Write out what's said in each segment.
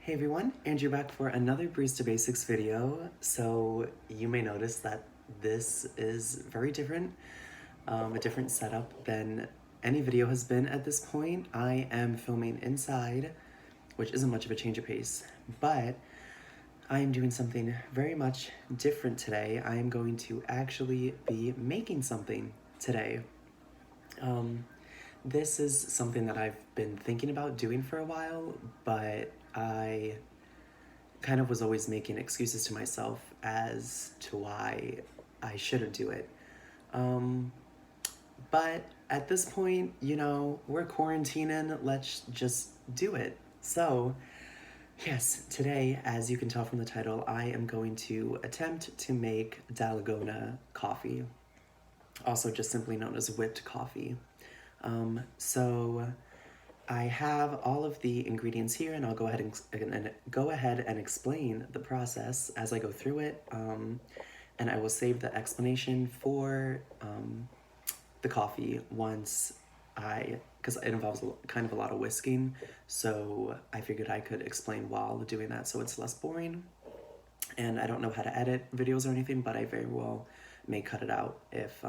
Hey everyone, Andrew back for another Barista Basics video. So you may notice that this is very different, a different setup than any video has been at this point. I am filming inside, which isn't much of a change of pace, but I am doing something very much different today. I am going to actually be making something today. This is something that I've been thinking about doing for a while, but I kind of was always making excuses to myself as to why I shouldn't do it. But at this point, we're quarantining, let's just do it. So, yes, today, as you can tell from the title, I am going to attempt to make Dalgona coffee, also just simply known as whipped coffee. So I have all of the ingredients here, and I'll go ahead and explain the process as I go through it. And I will save the explanation for the coffee once because it involves kind of a lot of whisking, so I figured I could explain while doing that so it's less boring. And I don't know how to edit videos or anything, but I very well may cut it out if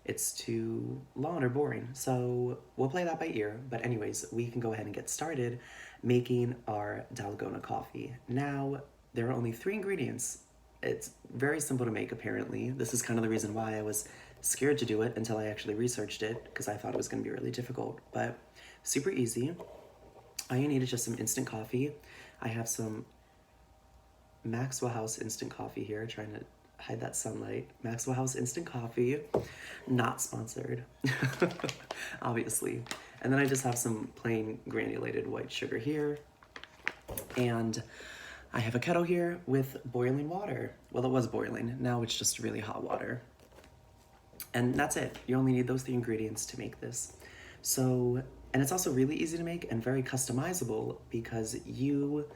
it's too long or boring. So we'll play that by ear. But anyways, we can go ahead and get started making our Dalgona coffee. Now, there are only 3 ingredients. It's very simple to make, apparently. This is kind of the reason why I was scared to do it until I actually researched it, because I thought it was going to be really difficult. But super easy. All you need is just some instant coffee. I have some Maxwell House instant coffee here, trying to hide that sunlight. Maxwell House instant coffee, not sponsored, obviously. And then I just have some plain granulated white sugar here. And I have a kettle here with boiling water. Well, it was boiling. Now it's just really hot water. And that's it. You only need those 3 ingredients to make this. So, and it's also really easy to make and very customizable because you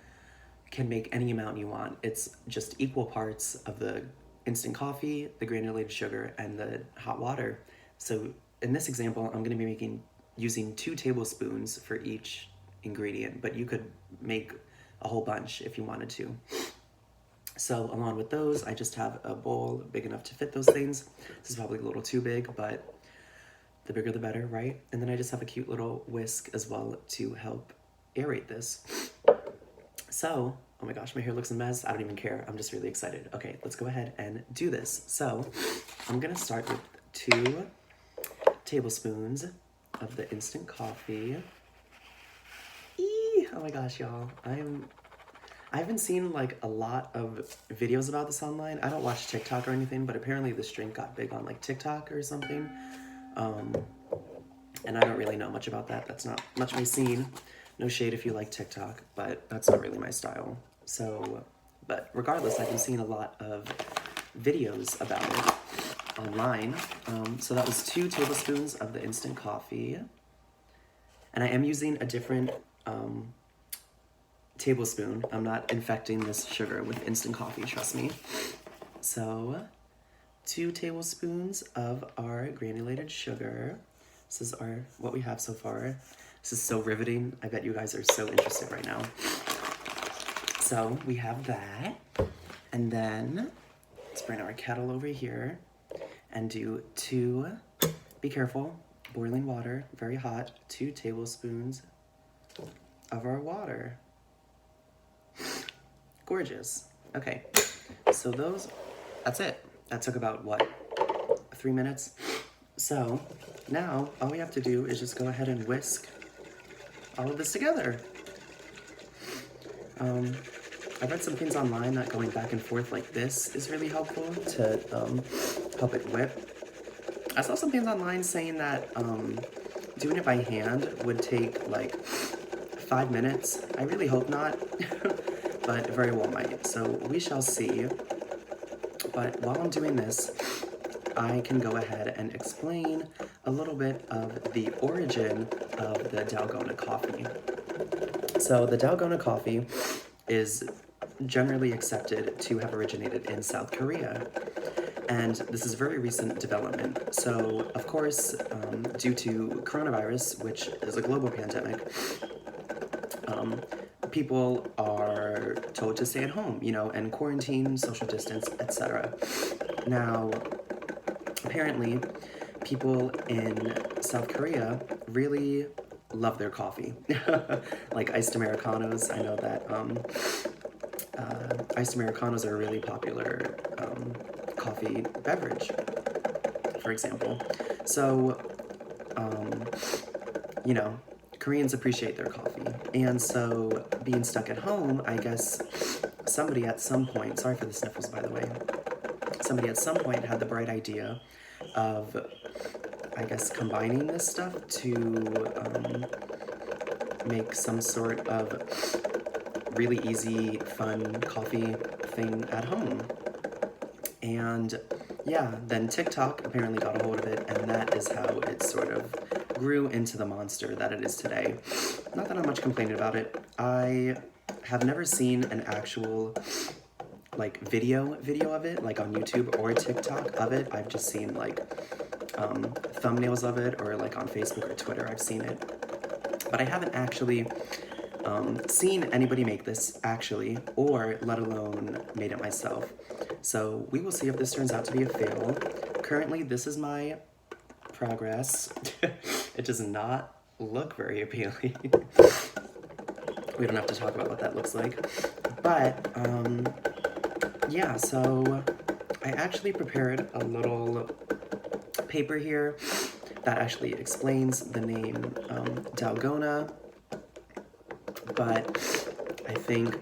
can make any amount you want. It's just equal parts of the instant coffee, the granulated sugar, and the hot water. So in this example, I'm going to be using 2 tablespoons for each ingredient, but you could make a whole bunch if you wanted to. So along with those, I just have a bowl big enough to fit those things. This is probably a little too big, but the bigger the better, right? And then I just have a cute little whisk as well to help aerate this. So, oh my gosh, my hair looks a mess. I don't even care. I'm just really excited. Okay, let's go ahead and do this. So, I'm gonna start with 2 tablespoons of the instant coffee. Oh my gosh, y'all. I haven't seen like a lot of videos about this online. I don't watch TikTok or anything, but apparently this drink got big on like TikTok or something. And I don't really know much about that. That's not much my scene. No shade if you like TikTok, but that's not really my style. So, but regardless, I've been seeing a lot of videos about it online. So that was 2 tablespoons of the instant coffee. And I am using a different tablespoon. I'm not infecting this sugar with instant coffee, trust me. So, 2 tablespoons of our granulated sugar. This is what we have so far. This is so riveting. I bet you guys are so interested right now. So we have that. And then let's bring our kettle over here and do 2, be careful, boiling water, very hot, 2 tablespoons of our water. Gorgeous. Okay, so that's it. That took about, 3 minutes? So now all we have to do is just go ahead and whisk all of this together. I've read some things online that going back and forth like this is really helpful to help it whip. I saw some things online saying that doing it by hand would take like 5 minutes. I really hope not, but very well might. So we shall see. But while I'm doing this, I can go ahead and explain a little bit of the origin of the Dalgona coffee. So the Dalgona coffee is generally accepted to have originated in South Korea. And this is very recent development. So, of course, due to coronavirus, which is a global pandemic, people are told to stay at home, you know, and quarantine, social distance, etc. Now, apparently, people in South Korea really love their coffee. Like iced Americanos, I know that iced Americanos are a really popular coffee beverage, for example. So, you know, Koreans appreciate their coffee. And so being stuck at home, I guess somebody at some point, sorry for the sniffles by the way, somebody at some point had the bright idea of, I guess, combining this stuff to make some sort of really easy, fun coffee thing at home. And yeah, then TikTok apparently got a hold of it, and that is how it sort of grew into the monster that it is today. Not that I'm much complaining about it. I have never seen an actual like video of it, like on YouTube or TikTok of it. I've just seen like thumbnails of it, or like on Facebook or Twitter I've seen it. But I haven't actually seen anybody make this actually, or let alone made it myself. So we will see if this turns out to be a fail. Currently, this is my progress. It does not look very appealing. We don't have to talk about what that looks like. But, yeah, so I actually prepared a little paper here that actually explains the name Dalgona. But I think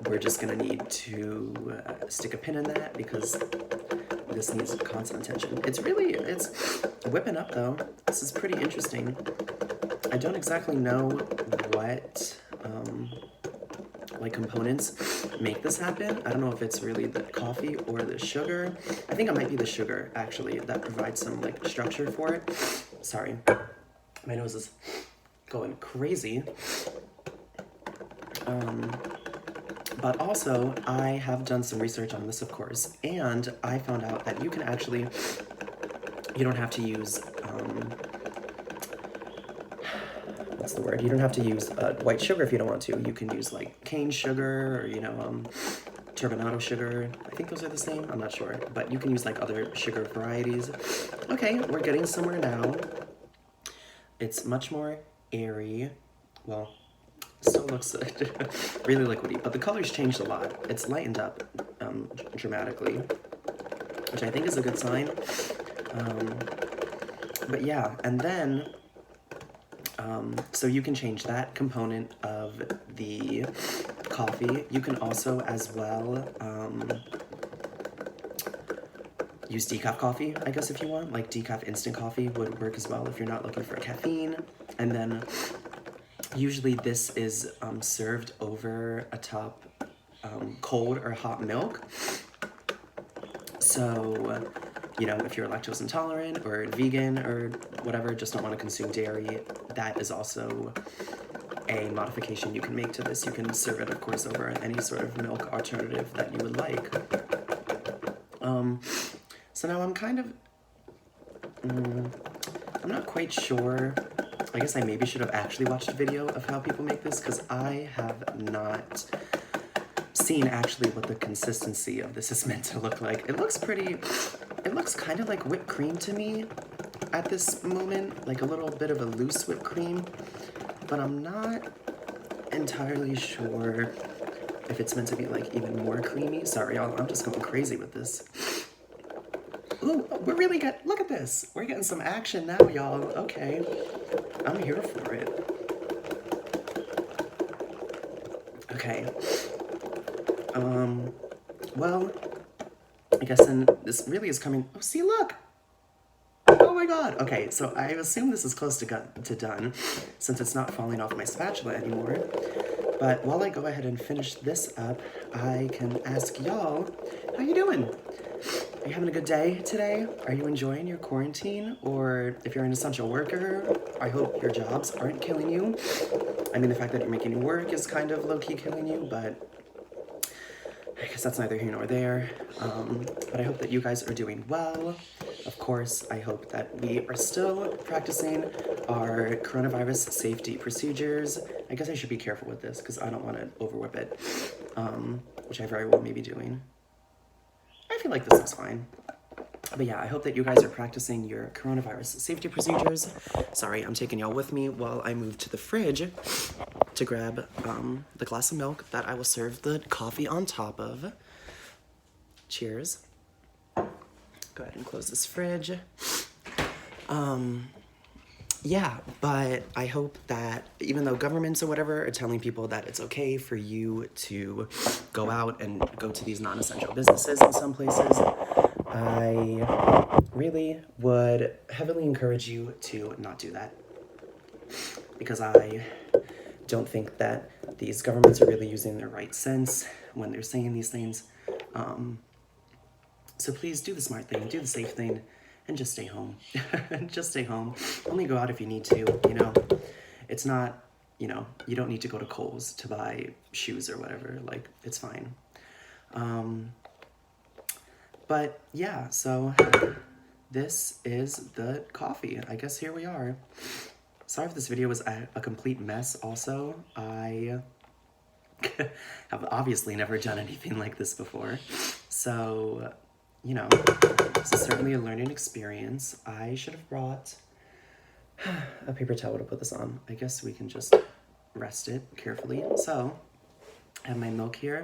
we're just gonna need to stick a pin in that because this needs constant attention. It's whipping up though. This is pretty interesting. I don't exactly know what like components make this happen. I don't know if it's really the coffee or the sugar. I think it might be the sugar actually that provides some like structure for it. Sorry, my nose is going crazy. But also, I have done some research on this, of course, and I found out that you can actually, you don't have to use, what's the word? You don't have to use white sugar if you don't want to. You can use like cane sugar or, you know, turbinado sugar. I think those are the same. I'm not sure. But you can use like other sugar varieties. Okay, we're getting somewhere now. It's much more airy. Well, still looks really liquidy, but the color's changed a lot. It's lightened up dramatically, which I think is a good sign. But yeah, and then, so you can change that component of the coffee. You can also, as well, use decaf coffee, I guess, if you want. Like decaf instant coffee would work as well if you're not looking for caffeine. And then usually this is served over atop cold or hot milk. So, you know, if you're lactose intolerant or vegan or whatever, just don't want to consume dairy, that is also a modification you can make to this. You can serve it, of course, over any sort of milk alternative that you would like. So now I'm kind of, I'm not quite sure. I guess I maybe should have actually watched a video of how people make this, because I have not seen actually what the consistency of this is meant to look like. It looks kind of like whipped cream to me at this moment, like a little bit of a loose whipped cream, but I'm not entirely sure if it's meant to be like even more creamy. Sorry, y'all, I'm just going crazy with this. Ooh, we're really look at this. We're getting some action now, y'all. Okay, I'm here for it. Okay. Well, I guess then this really is coming. Oh, see, look. Oh my god. Okay, so I assume this is close to done, since it's not falling off my spatula anymore. But while I go ahead and finish this up, I can ask y'all, how you doing? Are you having a good day today? Are you enjoying your quarantine? Or if you're an essential worker, I hope your jobs aren't killing you. I mean, the fact that you're making work is kind of low-key killing you, but I guess that's neither here nor there. But I hope that you guys are doing well. of course, I hope that we are still practicing our coronavirus safety procedures. I guess I should be careful with this because I don't want to overwhip it, which I very well may be doing. I feel like this looks fine. But yeah, I hope that you guys are practicing your coronavirus safety procedures. Sorry, I'm taking y'all with me while I move to the fridge to grab the glass of milk that I will serve the coffee on top of. Cheers. Go ahead and close this fridge. Yeah, but I hope that even though governments or whatever are telling people that it's okay for you to go out and go to these non-essential businesses in some places, I really would heavily encourage you to not do that. Because I don't think that these governments are really using their right sense when they're saying these things. So please do the smart thing, do the safe thing, and just stay home. Just stay home. Only go out if you need to, you know. It's not, you know, you don't need to go to Kohl's to buy shoes or whatever. Like, it's fine. But yeah, so this is the coffee. I guess here we are. Sorry if this video was a complete mess also. I have obviously never done anything like this before. So, you know, this is certainly a learning experience. I should have brought a paper towel to put this on. I guess we can just rest it carefully. So, I have my milk here,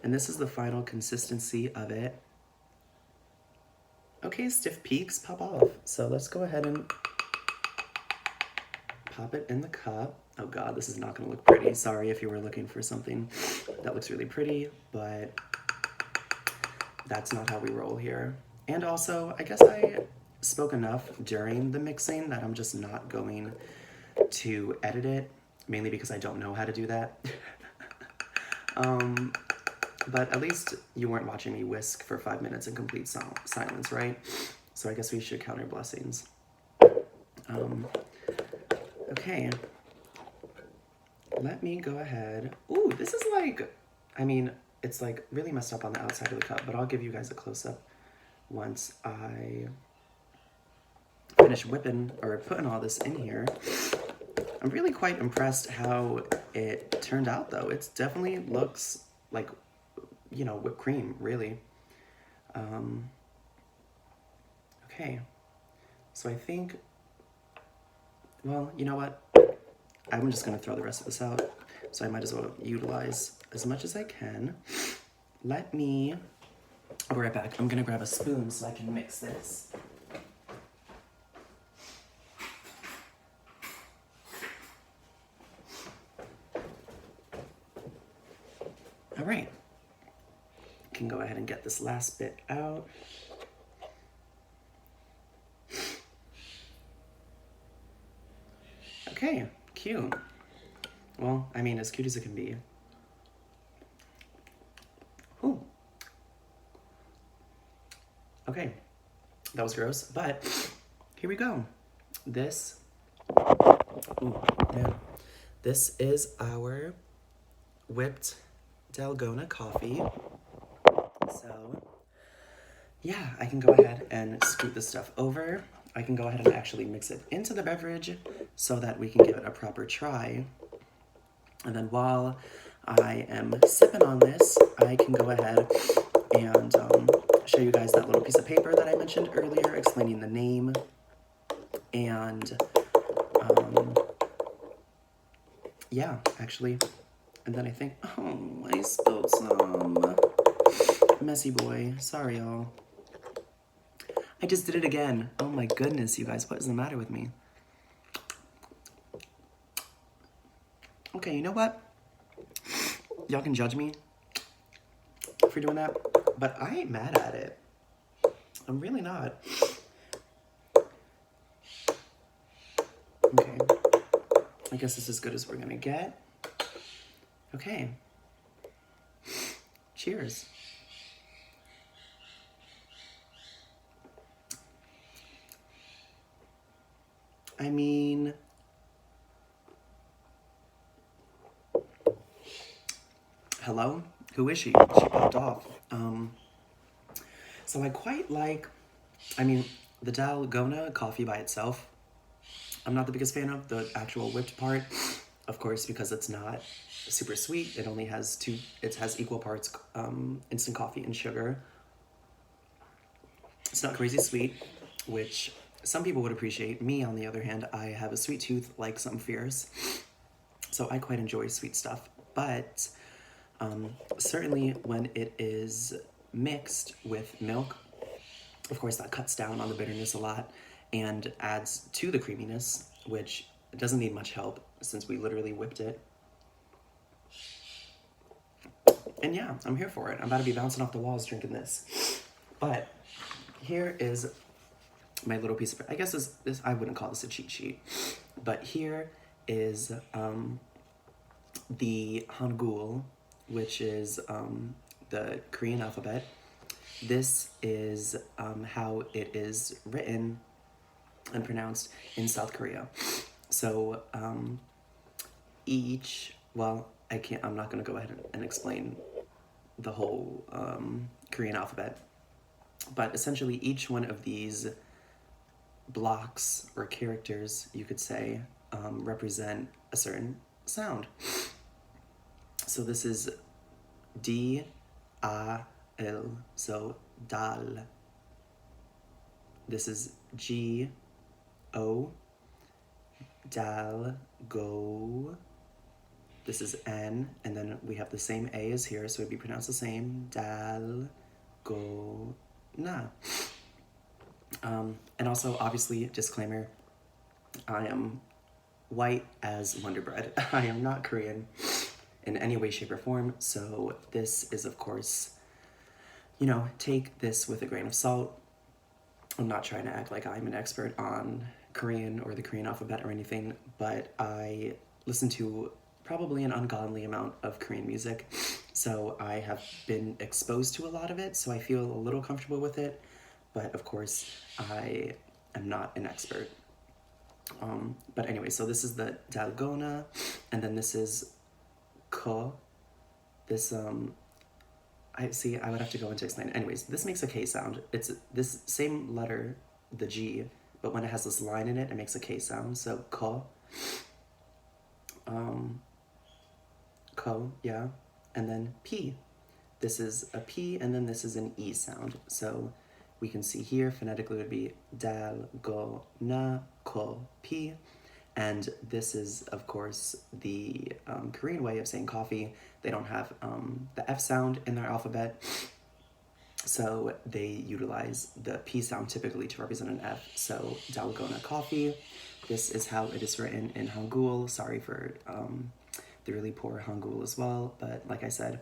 and this is the final consistency of it. Okay, stiff peaks pop off. So let's go ahead and pop it in the cup. Oh God, this is not gonna look pretty. Sorry if you were looking for something that looks really pretty, but that's not how we roll here. And also, I guess I spoke enough during the mixing that I'm just not going to edit it, mainly because I don't know how to do that. But at least you weren't watching me whisk for 5 minutes in complete silence, right? So I guess we should count our blessings. Okay. Let me go ahead. Ooh, this is like, I mean, it's like really messed up on the outside of the cup, but I'll give you guys a close-up once I finish whipping or putting all this in here. I'm really quite impressed how it turned out, though. It definitely looks like, you know, whipped cream, really. Okay, so I think, well, you know what? I'm just gonna throw the rest of this out, so I might as well utilize as much as I can. Let me, I'll be right back. I'm gonna grab a spoon so I can mix this. All right, can go ahead and get this last bit out. Okay, cute. Well, I mean, as cute as it can be. Ooh. Okay, that was gross, but here we go. This, ooh, yeah. This is our whipped Dalgona coffee. So, yeah, I can go ahead and scoop this stuff over. I can go ahead and actually mix it into the beverage so that we can give it a proper try. And then while I am sipping on this, I can go ahead and show you guys that little piece of paper that I mentioned earlier explaining the name. And yeah, actually, and then I think, oh, I spilled some. Messy boy, sorry y'all. I just did it again. Oh my goodness, you guys, what is the matter with me? Okay, you know what? Y'all can judge me for doing that, but I ain't mad at it. I'm really not. Okay, I guess it's as good as we're gonna get. Okay, cheers. I mean, hello? Who is she? She popped off. So I quite like I mean, the Dalgona coffee by itself, I'm not the biggest fan of the actual whipped part, of course, because it's not super sweet. It only has it has equal parts instant coffee and sugar. It's not crazy sweet, which some people would appreciate. Me, on the other hand, I have a sweet tooth like some fears, so I quite enjoy sweet stuff. But certainly when it is mixed with milk, of course, that cuts down on the bitterness a lot and adds to the creaminess, which doesn't need much help since we literally whipped it. And yeah, I'm here for it. I'm about to be bouncing off the walls drinking this. But here is my little piece of, I guess this I wouldn't call this a cheat sheet, but here is the Hangul, which is the Korean alphabet. This is how it is written and pronounced in South Korea. So I'm not going to go ahead and explain the whole Korean alphabet, but essentially each one of these blocks or characters, you could say, represent a certain sound. So this is D, A, L, so dal. This is G, O, dal, go. This is N, and then we have the same A as here, so it'd be pronounced the same, dal, go, na. And also, obviously, disclaimer, I am white as Wonder Bread. I am not Korean in any way, shape, or form, so this is, of course, take this with a grain of salt. I'm not trying to act like I'm an expert on Korean or the Korean alphabet or anything, but I listen to probably an ungodly amount of Korean music, so I have been exposed to a lot of it, so I feel a little comfortable with it, but of course, I am not an expert. But anyway, so this is the Dalgona, and then this is Ko. This, I would have to go into explain. Anyways, this makes a K sound. It's this same letter, the G, but when it has this line in it, it makes a K sound. So Ko. Ko, yeah. And then P. This is a P, and then this is an E sound. So we can see here, phonetically it would be dal, go, na, ko, P. And this is, of course, the Korean way of saying coffee. They don't have the F sound in their alphabet, so they utilize the P sound typically to represent an F. So Dalgona coffee. This is how it is written in Hangul. Sorry for the really poor Hangul as well, but like I said,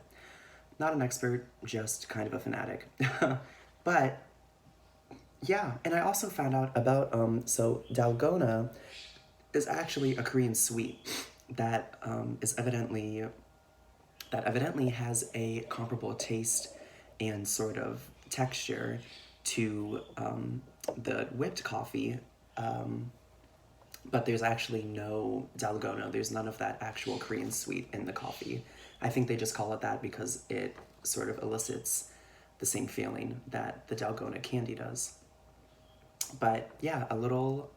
not an expert, just kind of a fanatic. But yeah, and I also found out about so Dalgona is actually a Korean sweet that evidently has a comparable taste and sort of texture to the whipped coffee, but there's actually no Dalgona. There's none of that actual Korean sweet in the coffee. I think they just call it that because it sort of elicits the same feeling that the Dalgona candy does. But yeah, a little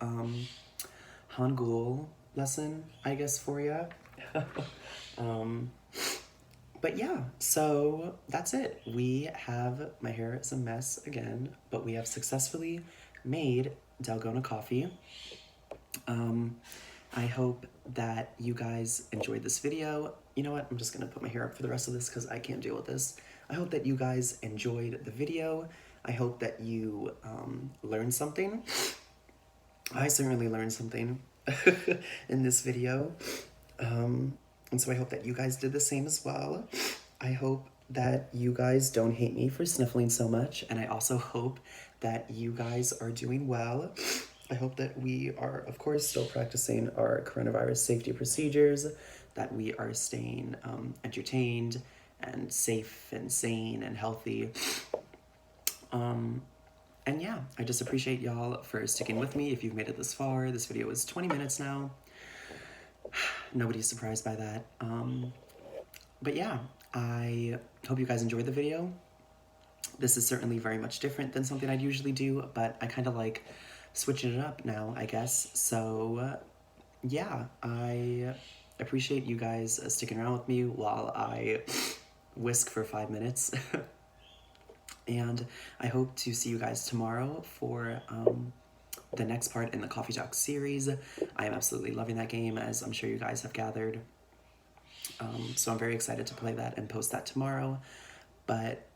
Hangul lesson, I guess, for you. But yeah, so that's it. My hair is a mess again, but we have successfully made Dalgona coffee. I hope that you guys enjoyed this video. You know what? I'm just gonna put my hair up for the rest of this because I can't deal with this. I hope that you guys enjoyed the video. I hope that you learned something. I certainly learned something in this video. And so I hope that you guys did the same as well. I hope that you guys don't hate me for sniffling so much. And I also hope that you guys are doing well. I hope that we are, of course, still practicing our coronavirus safety procedures, that we are staying entertained and safe and sane and healthy. And yeah, I just appreciate y'all for sticking with me if you've made it this far. This video is 20 minutes now. Nobody's surprised by that. But yeah, I hope you guys enjoyed the video. This is certainly very much different than something I'd usually do, but I kind of like switching it up now, I guess. So, yeah, I appreciate you guys sticking around with me while I whisk for 5 minutes. And I hope to see you guys tomorrow for the next part in the Coffee Talk series. I am absolutely loving that game, as I'm sure you guys have gathered. So I'm very excited to play that and post that tomorrow. But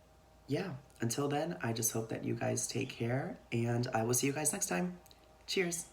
yeah, until then, I just hope that you guys take care, and I will see you guys next time. Cheers.